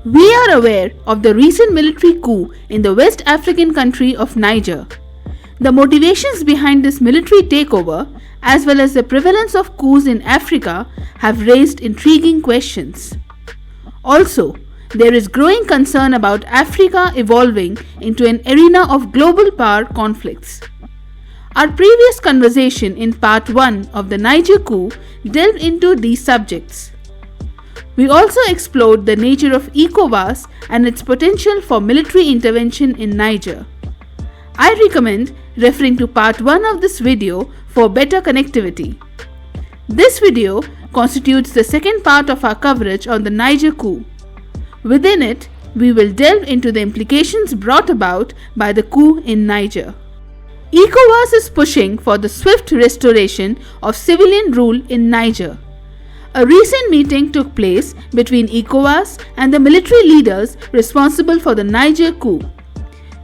We are aware of the recent military coup in the West African country of Niger. The motivations behind this military takeover, as well as the prevalence of coups in Africa, have raised intriguing questions. Also, there is growing concern about Africa evolving into an arena of global power conflicts. Our previous conversation in part 1 of the Niger coup delved into these subjects. We also explored the nature of ECOWAS and its potential for military intervention in Niger. I recommend referring to part 1 of this video for better connectivity. This video constitutes the second part of our coverage on the Niger coup. Within it, we will delve into the implications brought about by the coup in Niger. ECOWAS is pushing for the swift restoration of civilian rule in Niger. A recent meeting took place between ECOWAS and the military leaders responsible for the Niger coup.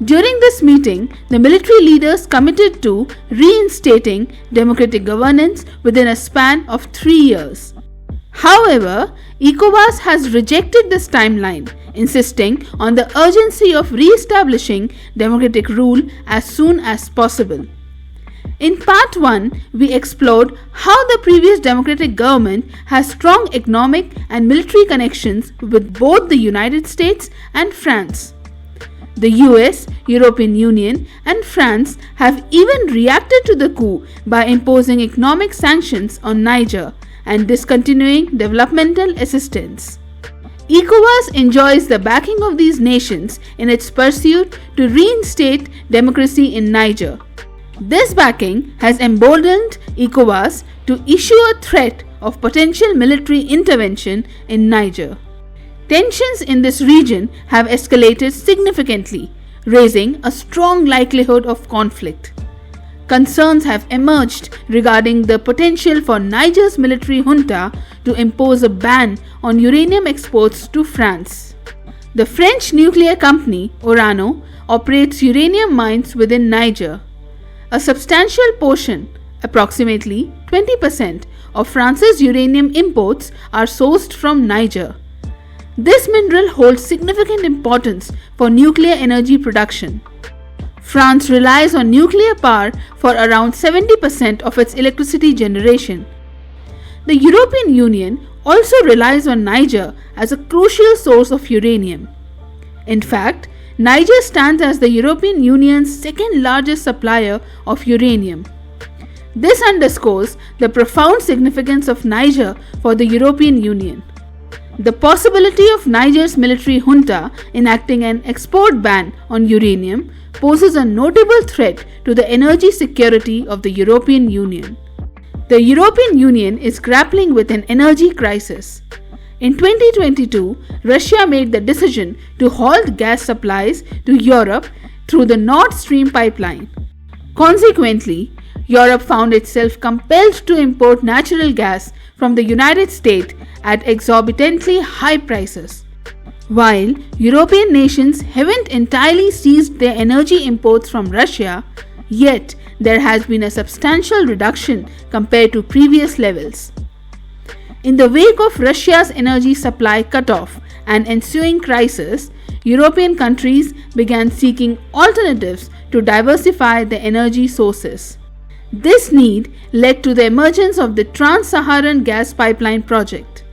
During this meeting, the military leaders committed to reinstating democratic governance within a span of 3 years. However, ECOWAS has rejected this timeline, insisting on the urgency of re-establishing democratic rule as soon as possible. In part 1, we explored how the previous democratic government has strong economic and military connections with both the United States and France. The US, European Union, and France have even reacted to the coup by imposing economic sanctions on Niger and discontinuing developmental assistance. ECOWAS enjoys the backing of these nations in its pursuit to reinstate democracy in Niger. This backing has emboldened ECOWAS to issue a threat of potential military intervention in Niger. Tensions in this region have escalated significantly, raising a strong likelihood of conflict. Concerns have emerged regarding the potential for Niger's military junta to impose a ban on uranium exports to France. The French nuclear company Orano operates uranium mines within Niger. A substantial portion, approximately 20% of France's uranium imports, are sourced from Niger. This mineral holds significant importance for nuclear energy production. France relies on nuclear power for around 70% of its electricity generation. The European Union also relies on Niger as a crucial source of uranium. In fact, Niger stands as the European Union's second largest supplier of uranium. This underscores the profound significance of Niger for the European Union. The possibility of Niger's military junta enacting an export ban on uranium poses a notable threat to the energy security of the European Union. The European Union is grappling with an energy crisis. In 2022, Russia made the decision to halt gas supplies to Europe through the Nord Stream pipeline. Consequently, Europe found itself compelled to import natural gas from the United States at exorbitantly high prices. While European nations haven't entirely ceased their energy imports from Russia, yet there has been a substantial reduction compared to previous levels. In the wake of Russia's energy supply cutoff and ensuing crisis, European countries began seeking alternatives to diversify their energy sources. This need led to the emergence of the Trans-Saharan Gas Pipeline project.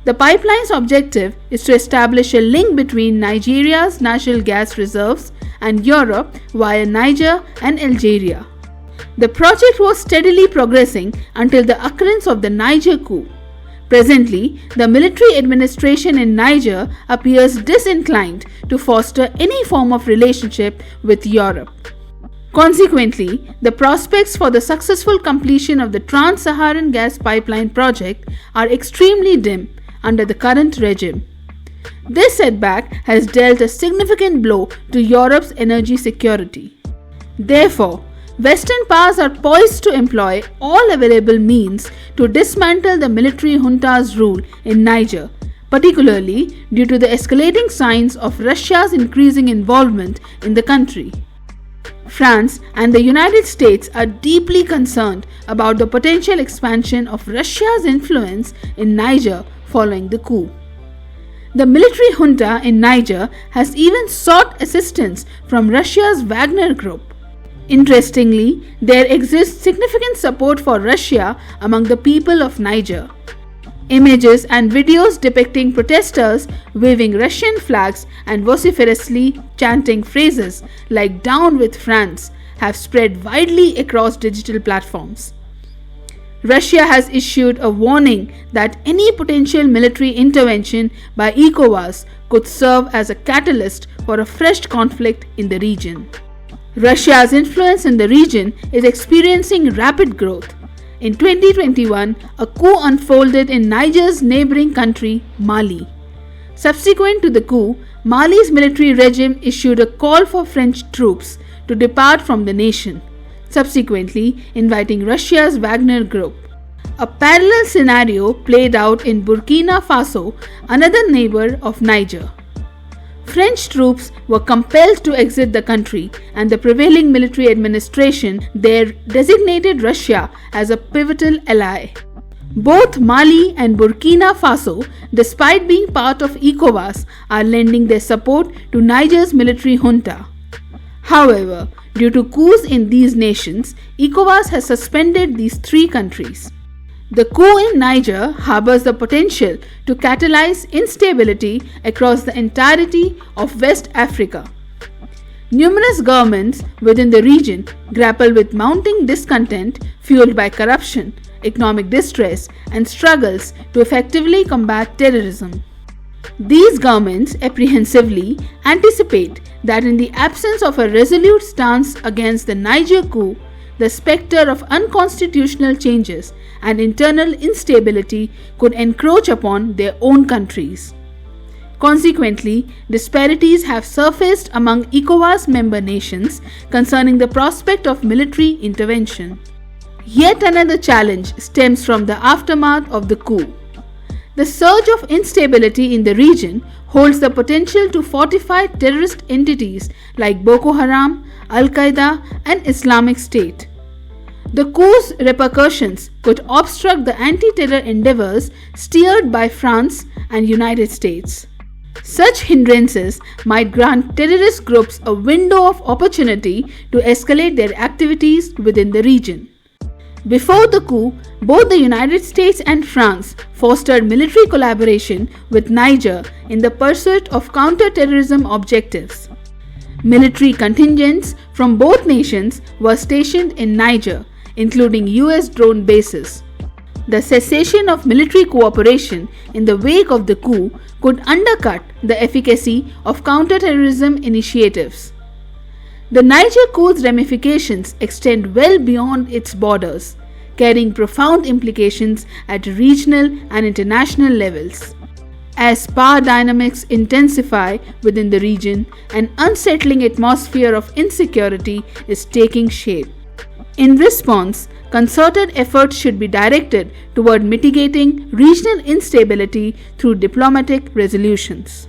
The pipeline's objective is to establish a link between Nigeria's natural gas reserves and Europe via Niger and Algeria. The project was steadily progressing until the occurrence of the Niger coup. Presently, the military administration in Niger appears disinclined to foster any form of relationship with Europe. Consequently, the prospects for the successful completion of the Trans-Saharan Gas Pipeline project are extremely dim under the current regime. This setback has dealt a significant blow to Europe's energy security. Therefore, Western powers are poised to employ all available means to dismantle the military junta's rule in Niger, particularly due to the escalating signs of Russia's increasing involvement in the country. France and the United States are deeply concerned about the potential expansion of Russia's influence in Niger following the coup. The military junta in Niger has even sought assistance from Russia's Wagner Group. Interestingly, there exists significant support for Russia among the people of Niger. Images and videos depicting protesters waving Russian flags and vociferously chanting phrases like "Down with France" have spread widely across digital platforms. Russia has issued a warning that any potential military intervention by ECOWAS could serve as a catalyst for a fresh conflict in the region. Russia's influence in the region is experiencing rapid growth. In 2021, a coup unfolded in Niger's neighboring country, Mali. Subsequent to the coup, Mali's military regime issued a call for French troops to depart from the nation, subsequently inviting Russia's Wagner Group. A parallel scenario played out in Burkina Faso, another neighbor of Niger. French troops were compelled to exit the country, and the prevailing military administration there designated Russia as a pivotal ally. Both Mali and Burkina Faso, despite being part of ECOWAS, are lending their support to Niger's military junta. However, due to coups in these nations, ECOWAS has suspended these three countries. The coup in Niger harbors the potential to catalyze instability across the entirety of West Africa. Numerous governments within the region grapple with mounting discontent fueled by corruption, economic distress, and struggles to effectively combat terrorism. These governments apprehensively anticipate that in the absence of a resolute stance against the Niger coup, the specter of unconstitutional changes and internal instability could encroach upon their own countries. Consequently, disparities have surfaced among ECOWAS member nations concerning the prospect of military intervention. Yet another challenge stems from the aftermath of the coup. The surge of instability in the region holds the potential to fortify terrorist entities like Boko Haram, Al-Qaeda, and Islamic State. The coup's repercussions could obstruct the anti-terror endeavors steered by France and United States. Such hindrances might grant terrorist groups a window of opportunity to escalate their activities within the region. Before the coup, both the United States and France fostered military collaboration with Niger in the pursuit of counter-terrorism objectives. Military contingents from both nations were stationed in Niger, including US drone bases. The cessation of military cooperation in the wake of the coup could undercut the efficacy of counter-terrorism initiatives. The Niger coup's ramifications extend well beyond its borders, carrying profound implications at regional and international levels. As power dynamics intensify within the region, an unsettling atmosphere of insecurity is taking shape. In response, concerted efforts should be directed toward mitigating regional instability through diplomatic resolutions.